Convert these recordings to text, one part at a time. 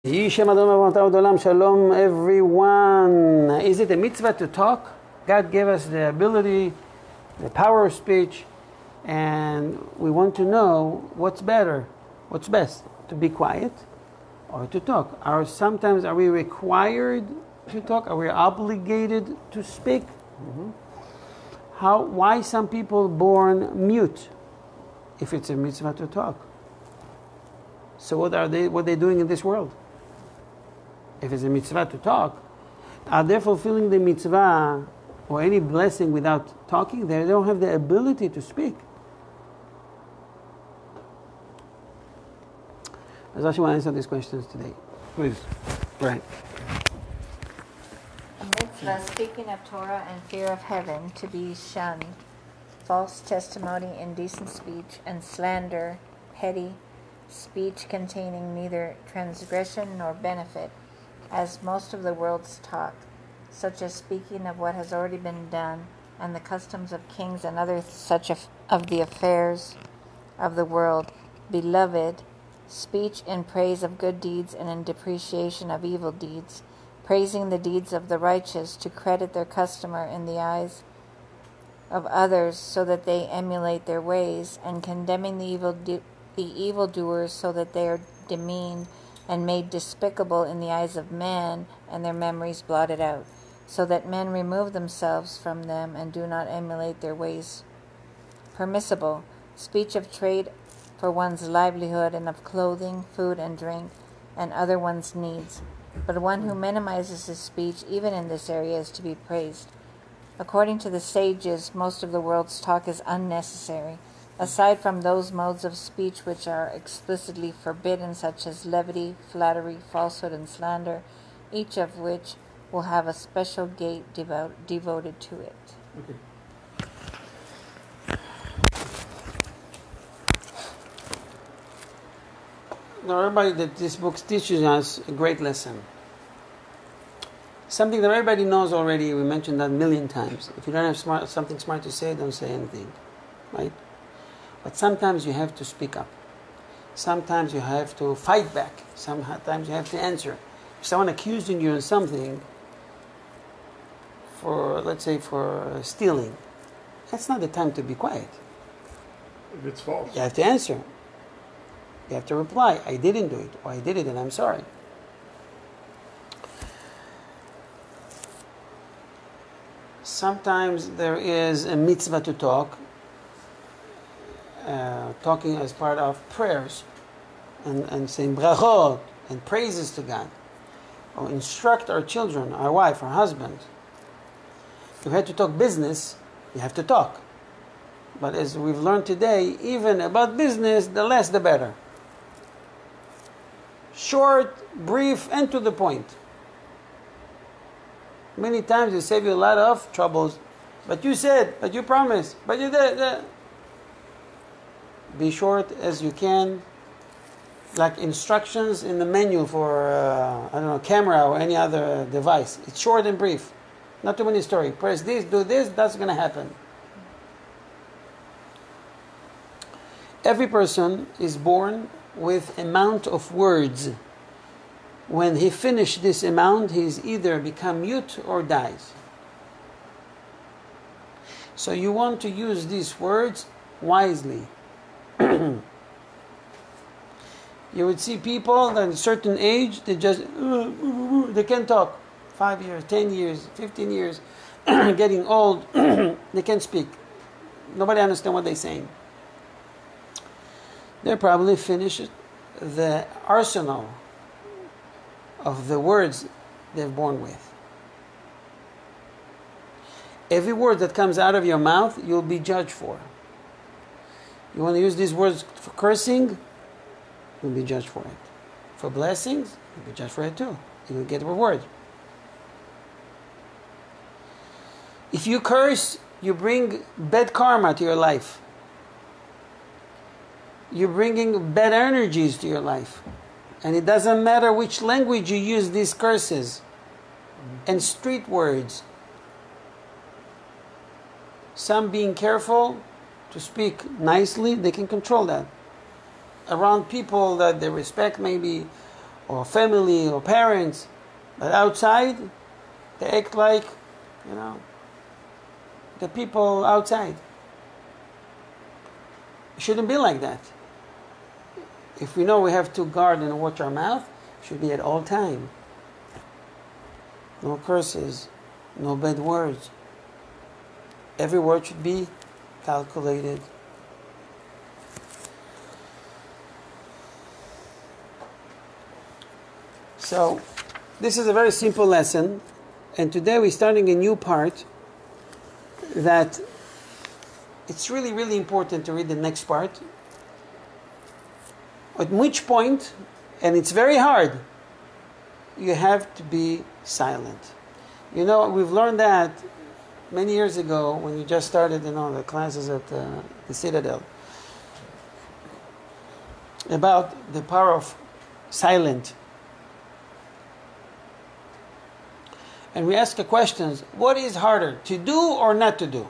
Shalom, everyone. Is it a mitzvah to talk? God gave us the ability, the power of speech, and we want to know what's better, what's best, to be quiet or to talk. Sometimes are we required to talk? Are we obligated to speak? Why some people born mute if it's a mitzvah to talk? So what are they doing in this world? If it's a mitzvah to talk, are they fulfilling the mitzvah or any blessing without talking? They don't have the ability to speak. I just want to answer these questions today. Please. Right. A mitzvah, speaking of Torah and fear of heaven, to be shunned, false testimony, indecent speech, and slander, petty speech containing neither transgression nor benefit, as most of the world's talk, such as speaking of what has already been done, and the customs of kings and other such of the affairs of the world. Beloved, speech in praise of good deeds and in depreciation of evil deeds, praising the deeds of the righteous to credit their customer in the eyes of others so that they emulate their ways, and condemning the evildoers so that they are demeaned and made despicable in the eyes of man, and their memories blotted out, so that men remove themselves from them and do not emulate their ways. Permissible speech of trade for one's livelihood, and of clothing, food and drink, and other one's needs. But one who minimizes his speech, even in this area, is to be praised. According to the sages, most of the world's talk is unnecessary, aside from those modes of speech which are explicitly forbidden, such as levity, flattery, falsehood, and slander, each of which will have a special gate devoted to it. Okay. Now, everybody, that this book teaches us a great lesson. Something that everybody knows already. We mentioned that a million times. If you don't have something smart to say, don't say anything, right? But sometimes you have to speak up. Sometimes you have to fight back. Sometimes you have to answer. If someone accusing you of something, let's say for stealing, that's not the time to be quiet. If it's false. You have to answer. You have to reply, I didn't do it, or I did it and I'm sorry. Sometimes there is a mitzvah to talk, talking as part of prayers, and saying brachot, and praises to God, or instruct our children, our wife, our husband. If you have to talk business, you have to talk. But as we've learned today, even about business, the less the better. Short, brief, and to the point. Many times it saves you a lot of troubles. But you said, but you promised, but you did. Be short as you can, like instructions in the menu for, camera or any other device. It's short and brief. Not too many stories. Press this, do this, that's going to happen. Every person is born with amount of words. When he finishes this amount, he's either become mute or dies. So you want to use these words wisely. You would see people at a certain age, they can't talk. 5 years, 10 years, 15 years, getting old, they can't speak. Nobody understands what they're saying. They probably finished the arsenal of the words they're born with. Every word that comes out of your mouth, you'll be judged for. You want to use these words for cursing, you'll be judged for it. For blessings, you'll be judged for it too. You'll get a reward. If you curse, you bring bad karma to your life. You're bringing bad energies to your life. And it doesn't matter which language you use these curses and street words. Some being careful to speak nicely, they can control that. Around people that they respect maybe, or family or parents, but outside they act like, the people outside. It shouldn't be like that. If we know we have to guard and watch our mouth, it should be at all time. No curses, no bad words. Every word should be calculated. So, this is a very simple lesson, and today we're starting a new part that it's really, really important to read the next part. At which point, and it's very hard, you have to be silent. We've learned that many years ago when you just started, the classes at the Citadel, about the power of silent. And we ask the questions, what is harder, to do or not to do?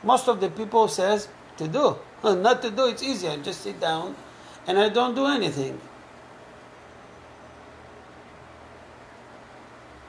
Most of the people says, to do. Not to do, it's easier. Just sit down and I don't do anything.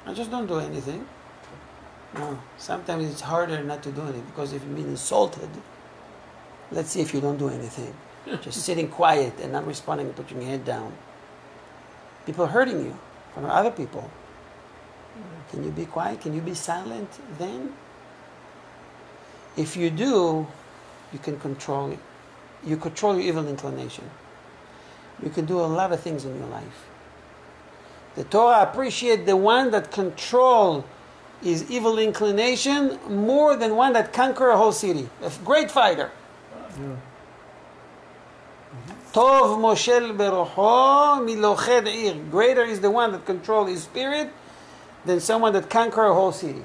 I just don't do anything. No, sometimes it's harder not to do anything, because if you've been insulted, let's see if you don't do anything. Just sitting quiet and not responding and putting your head down. People hurting you from other people. Can you be quiet? Can you be silent then? If you do, you can control it. You control your evil inclination. You can do a lot of things in your life. The Torah appreciates the one that control his evil inclination more than one that conquer a whole city. A great fighter. Tov moshel berocho miloched ir. Greater is the one that control his spirit than someone that conquer a whole city.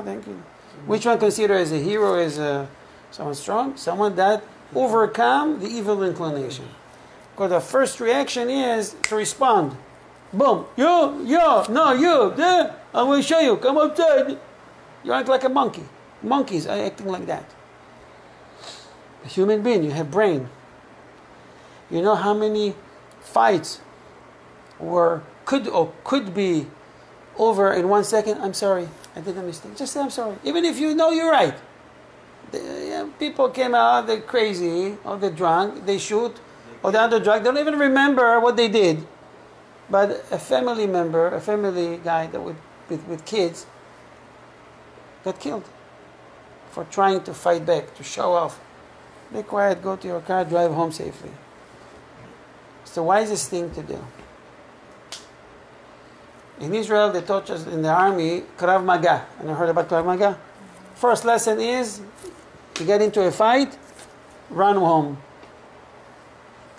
Thank you. Which one considered as a hero, as someone strong? Someone that overcome the evil inclination. Because the first reaction is to respond. Boom. You, I will show you. Come outside. You act like a monkey. Monkeys are acting like that. A human being, you have brain. You know how many fights could be over in 1 second? I'm sorry, I did a mistake. Just say I'm sorry. Even if you know you're right. People came out, they're crazy, or they're drunk, they shoot, or they're under drug. They don't even remember what they did. But a family member, a family guy that with kids, got killed for trying to fight back, to show off. Be quiet, go to your car, drive home safely. It's the wisest thing to do. In Israel, they taught us in the army, Krav Maga. And I heard about Krav Maga. First lesson is, you get into a fight, run home.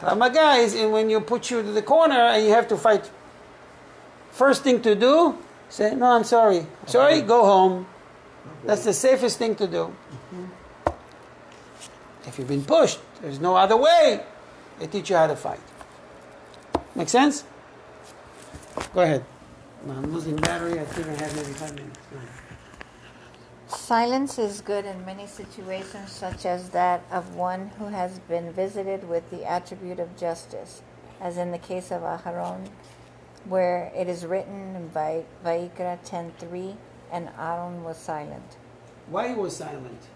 Krav Maga is when you put you to the corner and you have to fight. First thing to do, say, no, I'm sorry. Sorry, go home. That's the safest thing to do. If you've been pushed, there's no other way. They teach you how to fight. Make sense? Go ahead. I'm losing battery. I think I have maybe 5 minutes. Silence is good in many situations, such as that of one who has been visited with the attribute of justice, as in the case of Aharon, where it is written in Vayikra 10:3, and Aaron was silent. Why he was silent?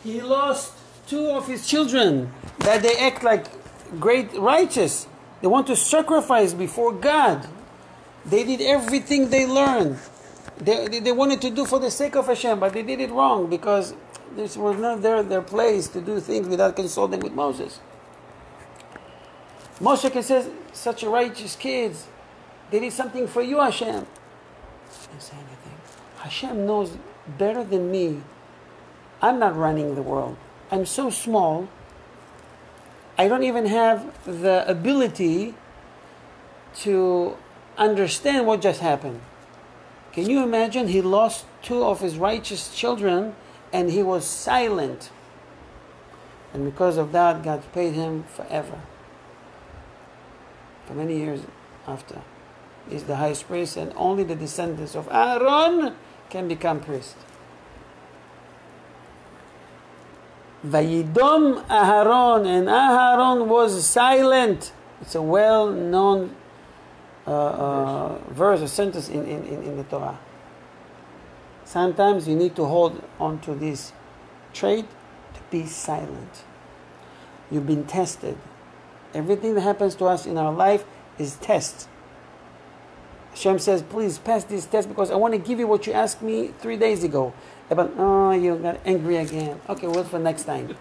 He lost 2 of his children that they act like great righteous. They want to sacrifice before God. They did everything they learned. They wanted to do for the sake of Hashem, but they did it wrong because this was not their place to do things without consulting with Moses. Moshe says, such a righteous kids, they did something for you, Hashem. He didn't say anything. Hashem knows better than me. I'm not running the world. I'm so small. I don't even have the ability to understand what just happened. Can you imagine? He lost 2 of his righteous children and he was silent. And because of that, God paid him forever. For many years after. He's the highest priest, and only the descendants of Aaron can become priests. Vayidom Aharon, and Aharon was silent. It's a well-known verse or sentence in the Torah. Sometimes you need to hold on to this trait to be silent. You've been tested. Everything that happens to us in our life is test. Hashem says, please pass this test because I want to give you what you asked me 3 days ago. But, oh, you got angry again. Okay, wait for next time.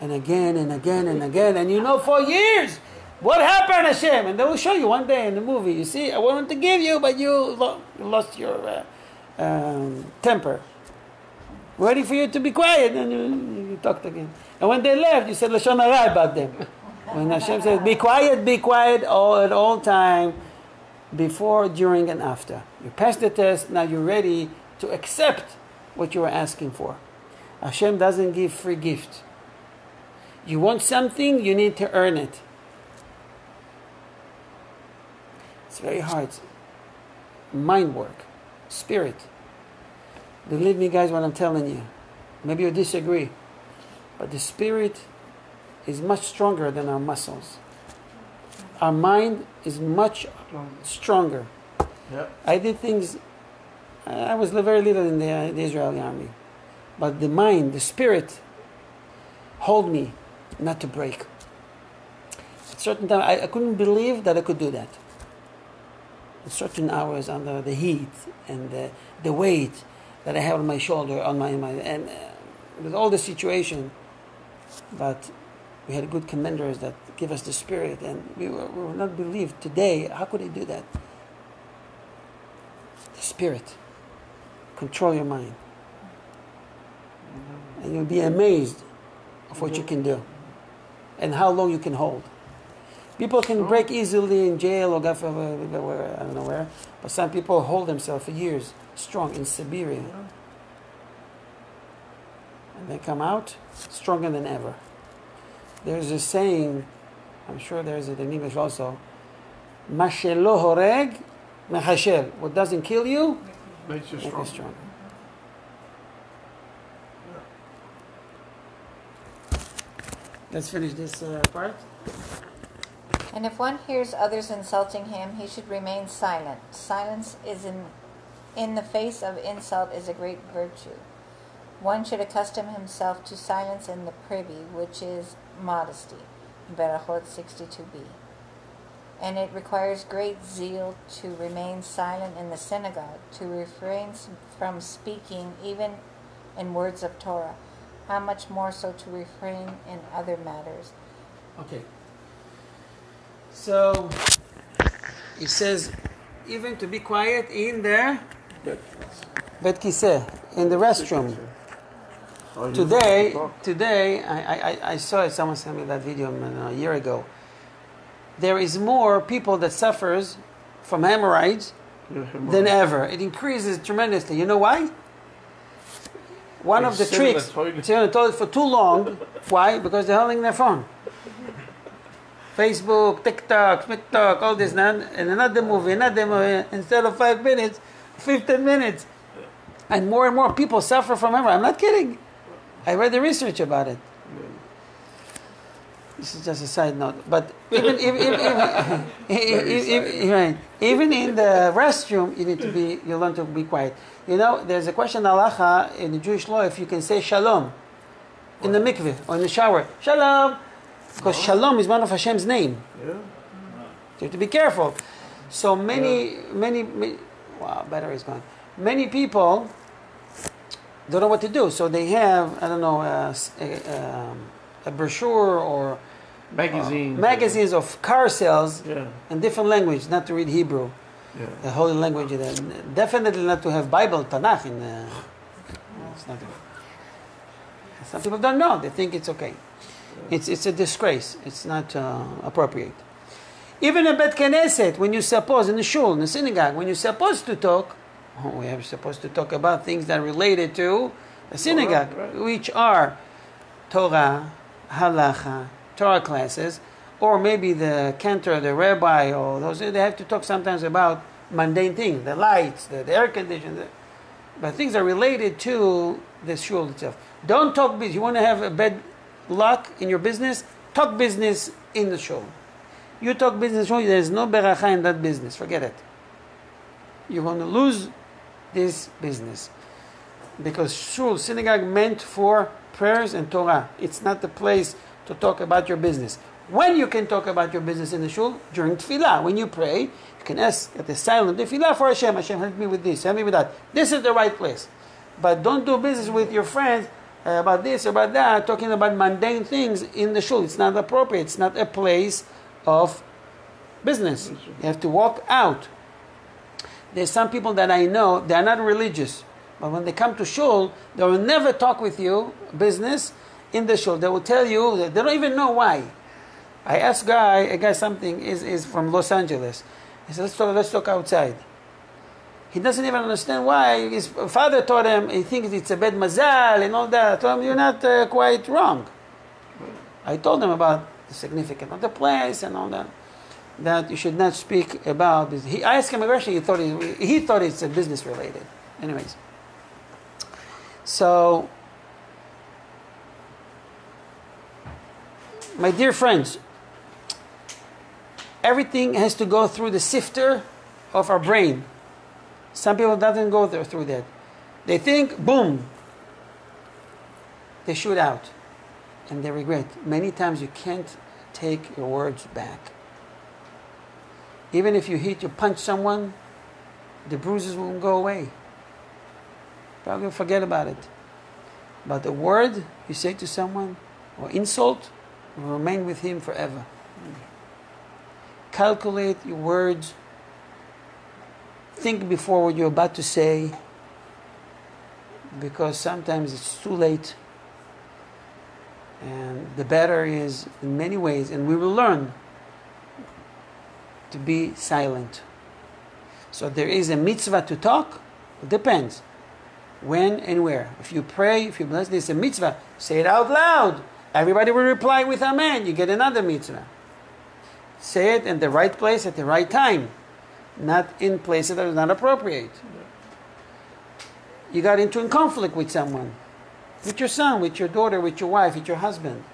And again and again and again. And you know for years, what happened, Hashem? And they will show you one day in the movie. You see, I wanted to give you, but you lost your temper. Waiting for you to be quiet, and you talked again. And when they left, you said Lashon Hara about them. When Hashem says, be quiet at all time, before, during, and after. You passed the test, now you're ready to accept what you were asking for. Hashem doesn't give free gifts. You want something, you need to earn it. It's very hard. Mind work, spirit. Believe me, guys, what I'm telling you. Maybe you disagree, but the spirit is much stronger than our muscles. Our mind is much stronger. Yeah. I did things. I was very little in the Israeli army, but the mind, the spirit, hold me not to break. At certain time, I couldn't believe that I could do that. At certain hours under the heat and the weight that I have on my shoulder, and with all the situation, but we had good commanders that give us the spirit, and we were not believed today. How could they do that? The spirit. Control your mind. And you'll be amazed of what you can do and how long you can hold. People can break easily in jail or I don't know where, but some people hold themselves for years strong in Siberia. And they come out stronger than ever. There's a saying, I'm sure there's it in English also, Ma shelo horeg mechashel. What doesn't kill you Makes you makes you strong. stronger. Let's finish this part. And if one hears others insulting him, he should remain silent. Silence is in the face of insult is a great virtue. One should accustom himself to silence in the privy, which is modesty. Berachot 62b. And it requires great zeal to remain silent in the synagogue, to refrain from speaking even in words of Torah. How much more so to refrain in other matters? Okay. So, it says, even to be quiet in the Bet Kiseh, in the restroom. Oh, you Today, I saw it, someone sent me that video a year ago. There is more people that suffers from hemorrhoids than ever. It increases tremendously. You know why? One of the tricks, sitting on the toilet for too long. Why? Because they're holding their phone. Facebook, TikTok, all this, and another movie, instead of 5 minutes, 15 minutes. And more people suffer from hemorrhoids. I'm not kidding. I read the research about it. This is just a side note. But even in the restroom, you learn to be quiet. You know, there's a question halacha in the Jewish law if you can say shalom in the mikveh or in the shower. Shalom! Because shalom is one of Hashem's name. Yeah. So you have to be careful. So many, wow, battery's gone. Many people don't know what to do. So they have, I don't know, a brochure or magazines of car sales in different language, not to read Hebrew, the holy language. Definitely not to have Bible, Tanakh. It's not. Some people don't know. They think it's okay. It's a disgrace. It's not appropriate. Even in Bet Knesset, when you're supposed, in the shul, in the synagogue, when you're supposed to talk, we are supposed to talk about things that are related to the synagogue, which are Torah, Halacha, Torah classes, or maybe the cantor, the rabbi, or those. They have to talk sometimes about mundane things, the lights, the air conditioning, but things are related to the shul itself. Don't talk business. You want to have a bad luck in your business? Talk business in the shul. You talk business, there's no beracha in that business. Forget it. You're going to lose this business. Because shul, synagogue, meant for prayers and Torah. It's not the place to talk about your business. When you can talk about your business in the shul? During tefillah. When you pray, you can ask at the silent tefillah for Hashem. Hashem, help me with this, help me with that. This is the right place. But don't do business with your friends about this, about that, talking about mundane things in the shul. It's not appropriate. It's not a place of business. You have to walk out. There's some people that I know, they're not religious. But when they come to shul, they will never talk with you business in the shul. They will tell you, they don't even know why. I asked a guy something, is from Los Angeles. He said, let's talk outside. He doesn't even understand why. His father taught him, he thinks it's a bad mazal and all that. I told him, you're not quite wrong. I told him about the significance of the place and all that. That you should not speak about this. I asked him a question, he thought it's a business related. Anyways. So, my dear friends, everything has to go through the sifter of our brain. Some people doesn't go through that. They think, boom, they shoot out, and they regret. Many times you can't take your words back. Even if you punch someone, the bruises won't go away. Probably forget about it. But the word you say to someone, or insult, will remain with him forever. Calculate your words. Think before what you're about to say, because sometimes it's too late. And the better is, in many ways, and we will learn to be silent. So there is a mitzvah to talk. It depends. When and where. If you pray, if you bless, there's a mitzvah. Say it out loud. Everybody will reply with amen. You get another mitzvah. Say it in the right place at the right time. Not in places that are not appropriate. You got into a conflict with someone. With your son, with your daughter, with your wife, with your husband.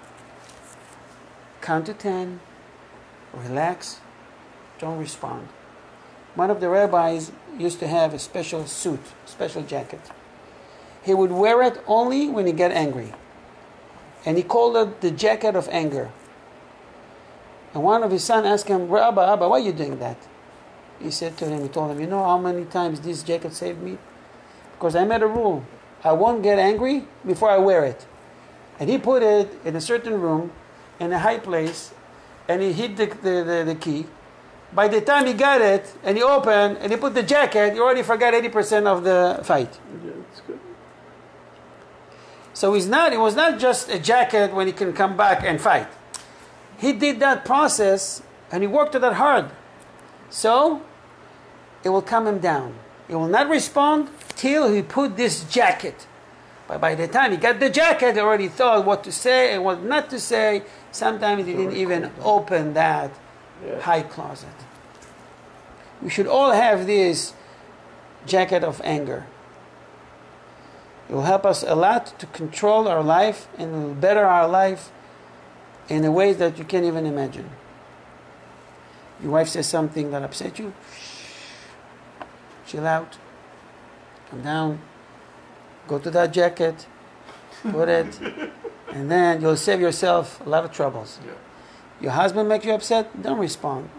Count to 10. Relax. Don't respond. One of the rabbis used to have a special suit, special jacket. He would wear it only when he got angry. And he called it the jacket of anger. And one of his sons asked him, Abba, why are you doing that? He told him, you know how many times this jacket saved me? Because I made a rule. I won't get angry before I wear it. And he put it in a certain room, in a high place, and he hid the key. By the time he got it, and he opened, and he put the jacket, he already forgot 80% of the fight. Yeah, that's good. So it was not just a jacket when he can come back and fight. He did that process, and he worked that hard. So, it will calm him down. He will not respond till he put this jacket. But by the time he got the jacket, he already thought what to say and what not to say. Sometimes he didn't even open that high closet. We should all have this jacket of anger. It will help us a lot to control our life, and it will better our life in a way that you can't even imagine. Your wife says something that upsets you. Chill out. Come down. Go to that jacket. Put it. And then you'll save yourself a lot of troubles. Yeah. Your husband makes you upset, don't respond.